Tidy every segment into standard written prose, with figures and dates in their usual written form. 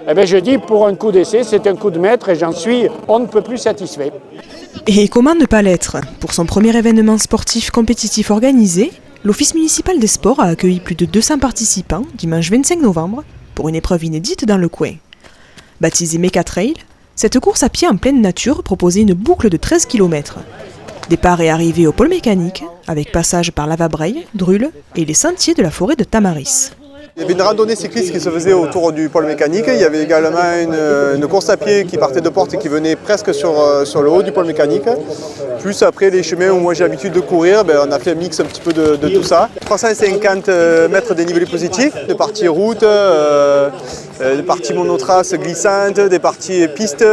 Eh bien, je dis pour un coup d'essai, c'est un coup de maître et j'en suis on ne peut plus satisfait. Et comment ne pas l'être? Pour son premier événement sportif compétitif organisé, l'Office municipal des sports a accueilli plus de 200 participants dimanche 25 novembre pour une épreuve inédite dans le coin. Baptisée Meca Trail, cette course à pied en pleine nature proposait une boucle de 13 km. Départ et arrivée au pôle mécanique, avec passage par Lavabreil, Drule et les sentiers de la forêt de Tamaris. Il y avait une randonnée cycliste qui se faisait autour du pôle mécanique. Il y avait également une course à pied qui partait de Portes et qui venait presque sur le haut du pôle mécanique. Plus après les chemins où moi j'ai l'habitude de courir, on a fait un mix un petit peu de tout ça. 350 mètres dénivelé positif, des parties route, des parties monotrace glissantes, des parties pistes,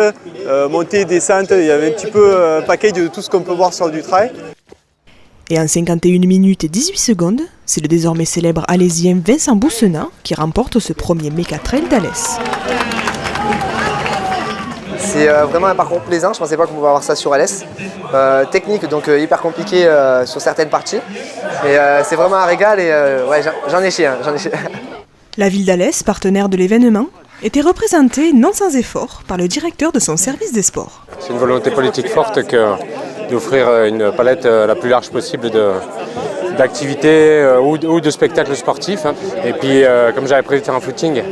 montées, descentes. Il y avait un petit peu un package de tout ce qu'on peut voir sur du trail. Et en 51 minutes et 18 secondes, c'est le désormais célèbre alésien Vincent Boussenat qui remporte ce premier Meca Trail d'Alès. C'est vraiment un parcours plaisant, je ne pensais pas qu'on pouvait avoir ça sur Alès. Technique, donc hyper compliqué sur certaines parties. Mais c'est vraiment un régal et ouais, j'en ai chié. La ville d'Alès, partenaire de l'événement, était représentée non sans effort par le directeur de son service des sports. C'est une volonté politique forte d'offrir une palette la plus large possible d'activités ou de spectacles sportifs. Et puis, comme j'avais prévu de faire un footing,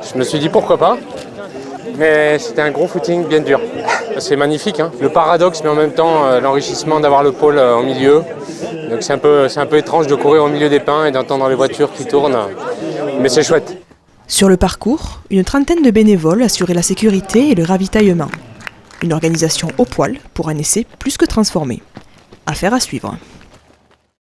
je me suis dit pourquoi pas. Mais c'était un gros footing bien dur. C'est magnifique, hein. Le paradoxe, mais en même temps l'enrichissement d'avoir le pôle au milieu. Donc c'est un peu étrange de courir au milieu des pins et d'entendre les voitures qui tournent. Mais c'est chouette. Sur le parcours, une trentaine de bénévoles assuraient la sécurité et le ravitaillement. Une organisation au poil pour un essai plus que transformé. Affaire à suivre.